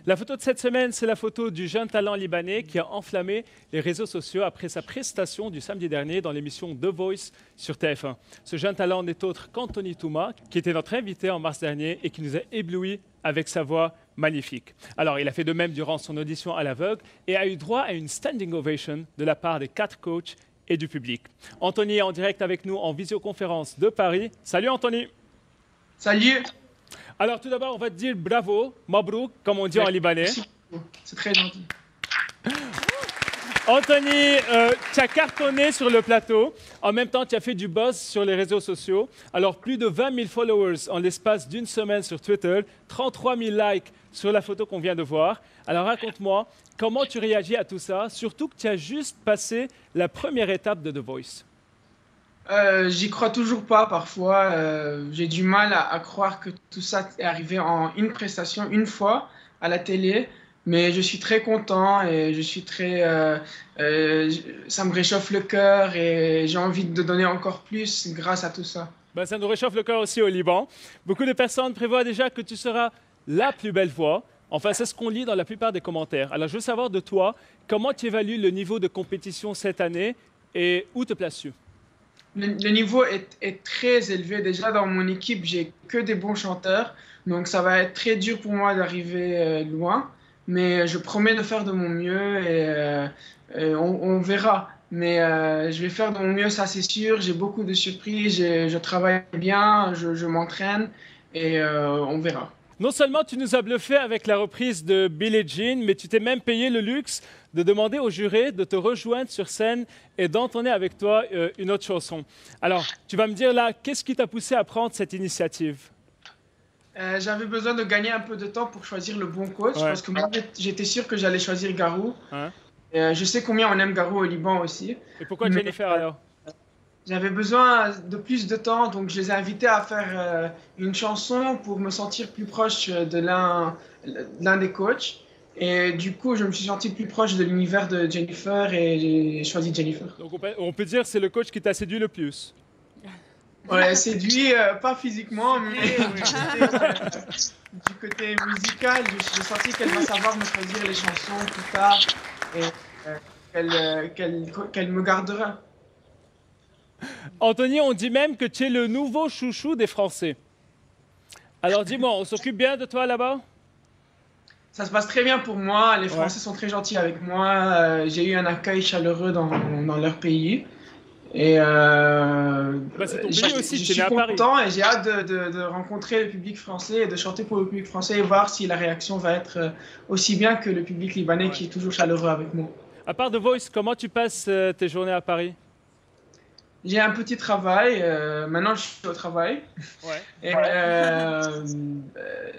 La photo de cette semaine, c'est la photo du jeune talent libanais qui a enflammé les réseaux sociaux après sa prestation du samedi dernier dans l'émission The Voice sur TF1. Ce jeune talent n'est autre qu'Anthony Touma, qui était notre invité en mars dernier et qui nous a éblouis avec sa voix magnifique. Alors, il a fait de même durant son audition à l'aveugle et a eu droit à une standing ovation de la part des 4 coachs et du public. Anthony est en direct avec nous en visioconférence de Paris. Salut Anthony. Salut. Alors tout d'abord, on va te dire bravo, mabrouk, comme on dit en libanais. C'est très gentil. Anthony, tu as cartonné sur le plateau. En même temps, tu as fait du buzz sur les réseaux sociaux. Alors, plus de 20 000 followers en l'espace d'une semaine sur Twitter, 33 000 likes sur la photo qu'on vient de voir. Alors, raconte-moi, comment tu réagis à tout ça, surtout que tu as juste passé la première étape de The Voice. J'y crois toujours pas parfois. J'ai du mal à croire que tout ça est arrivé en une prestation, une fois, à la télé. Mais je suis très content et je suis très... ça me réchauffe le cœur et j'ai envie de donner encore plus grâce à tout ça. Ben, ça nous réchauffe le cœur aussi au Liban. Beaucoup de personnes prévoient déjà que tu seras la plus belle voix. Enfin, c'est ce qu'on lit dans la plupart des commentaires. Alors, je veux savoir de toi, comment tu évalues le niveau de compétition cette année et où te places-tu? Le niveau est très élevé. Déjà, dans mon équipe, j'ai que des bons chanteurs. Donc, ça va être très dur pour moi d'arriver loin. Mais je promets de faire de mon mieux et on verra. Mais je vais faire de mon mieux, ça c'est sûr. J'ai beaucoup de surprises. Je travaille bien, je m'entraîne et on verra. Non seulement tu nous as bluffé avec la reprise de Billie Jean, mais tu t'es même payé le luxe de demander aux jurés de te rejoindre sur scène et d'entonner avec toi une autre chanson. Alors, tu vas me dire là, qu'est-ce qui t'a poussé à prendre cette initiative? J'avais besoin de gagner un peu de temps pour choisir le bon coach parce que moi, j'étais sûr que j'allais choisir Garou. Hein? Je sais combien on aime Garou au Liban aussi. Et pourquoi Jennifer alors? J'avais besoin de plus de temps, donc je les ai invités à faire une chanson pour me sentir plus proche de l'un des coachs. Et du coup, je me suis senti plus proche de l'univers de Jennifer et j'ai choisi Jennifer. Donc on peut dire que c'est le coach qui t'a séduit le plus. Ouais, séduit, pas physiquement, mais du côté musical, j'ai senti qu'elle va savoir me choisir les chansons plus tard et qu'elle me gardera. Anthony, on dit même que tu es le nouveau chouchou des Français. Alors dis-moi, on s'occupe bien de toi là-bas? Ça se passe très bien pour moi. Les Français sont très gentils avec moi. J'ai eu un accueil chaleureux dans leur pays. Et je suis content et j'ai hâte de rencontrer le public français et de chanter pour le public français et voir si la réaction va être aussi bien que le public libanais qui est toujours chaleureux avec moi. À part The Voice, comment tu passes tes journées à Paris? J'ai un petit travail. Maintenant, je suis au travail. Ouais. Et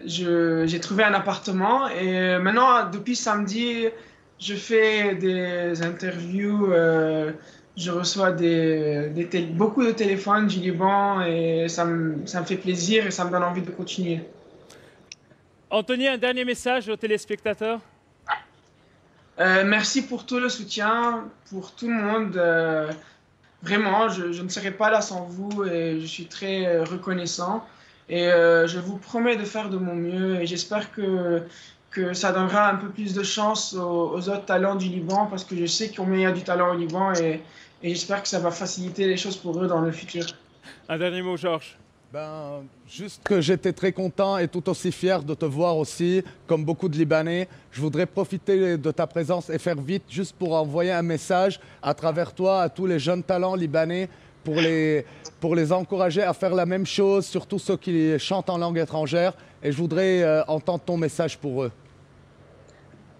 j'ai trouvé un appartement. Et maintenant, depuis samedi, je fais des interviews. Je reçois beaucoup de téléphones du Liban et ça me fait plaisir et ça me donne envie de continuer. Anthony, un dernier message aux téléspectateurs? Merci pour tout le soutien, pour tout le monde. Vraiment, je ne serais pas là sans vous et je suis très reconnaissant. Et je vous promets de faire de mon mieux et j'espère que ça donnera un peu plus de chance aux autres talents du Liban parce que je sais qu'il y a du talent au Liban et j'espère que ça va faciliter les choses pour eux dans le futur. Un dernier mot, Georges. Juste que j'étais très content et tout aussi fier de te voir aussi, comme beaucoup de Libanais. Je voudrais profiter de ta présence et faire vite, juste pour envoyer un message à travers toi à tous les jeunes talents libanais pour les encourager à faire la même chose, surtout ceux qui chantent en langue étrangère. Et je voudrais entendre ton message pour eux.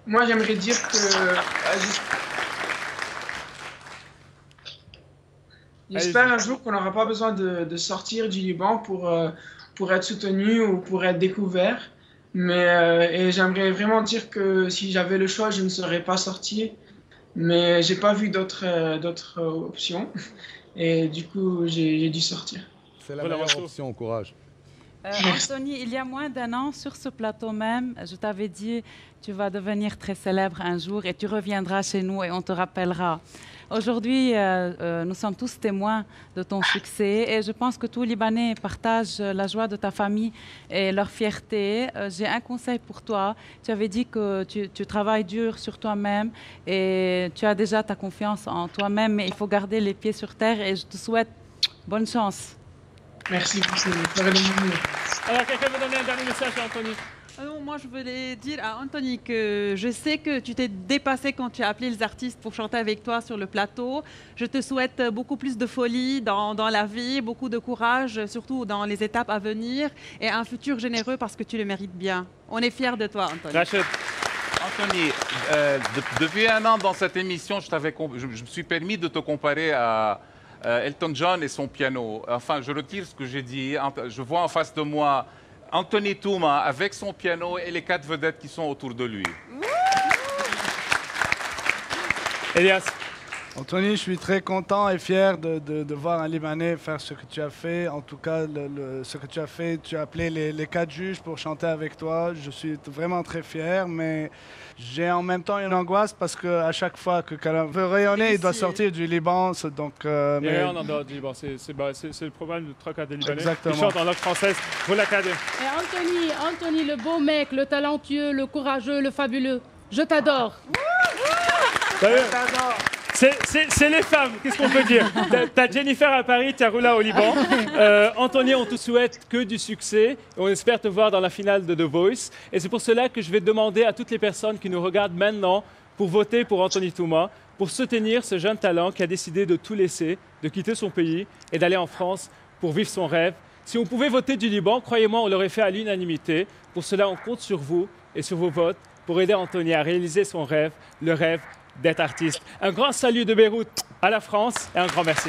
Moi, j'aimerais dire que... J'espère un jour qu'on n'aura pas besoin de sortir du Liban pour être soutenu ou pour être découvert. Et j'aimerais vraiment dire que si j'avais le choix, je ne serais pas sorti. Mais j'ai pas vu d'autres options. Et du coup, j'ai dû sortir. C'est la meilleure option, courage. Anthony, il y a moins d'un an, sur ce plateau même, je t'avais dit tu vas devenir très célèbre un jour et tu reviendras chez nous et on te rappellera. Aujourd'hui, nous sommes tous témoins de ton succès et je pense que tous les Libanais partagent la joie de ta famille et leur fierté. J'ai un conseil pour toi. Tu avais dit que tu travailles dur sur toi-même et tu as déjà ta confiance en toi-même, mais il faut garder les pieds sur terre et je te souhaite bonne chance. Merci pour ces Alors, quelqu'un veut donner un dernier message à Anthony? Alors, moi, je voulais dire à Anthony que je sais que tu t'es dépassé quand tu as appelé les artistes pour chanter avec toi sur le plateau. Je te souhaite beaucoup plus de folie dans la vie, beaucoup de courage, surtout dans les étapes à venir, et un futur généreux parce que tu le mérites bien. On est fiers de toi, Anthony. Rachid. Anthony, depuis un an dans cette émission, je me suis permis de te comparer à Elton John et son piano. Enfin, je retire ce que j'ai dit. Je vois en face de moi Anthony Touma avec son piano et les 4 vedettes qui sont autour de lui. Elias. Anthony, je suis très content et fier de voir un Libanais faire ce que tu as fait. En tout cas, ce que tu as fait, tu as appelé les 4 juges pour chanter avec toi. Je suis vraiment très fier, mais j'ai en même temps une angoisse parce qu'à chaque fois que quelqu'un veut rayonner, il doit sortir du Liban. Donc, mais on en dehors du Liban. C'est le problème du 3/4 des Libanais. Exactement. Ils chantent en langue française. Vous l'acadez. Et Anthony, le beau mec, le talentueux, le courageux, le fabuleux. Je t'adore. C'est les femmes, qu'est-ce qu'on peut dire? T'as Jennifer à Paris, t'as Rula au Liban. Anthony, on te souhaite que du succès. On espère te voir dans la finale de The Voice. Et c'est pour cela que je vais demander à toutes les personnes qui nous regardent maintenant pour voter pour Anthony Touma, pour soutenir ce jeune talent qui a décidé de tout laisser, de quitter son pays et d'aller en France pour vivre son rêve. Si on pouvait voter du Liban, croyez-moi, on l'aurait fait à l'unanimité. Pour cela, on compte sur vous et sur vos votes pour aider Anthony à réaliser son rêve, le rêve d'être artiste. Un grand salut de Beyrouth à la France et un grand merci.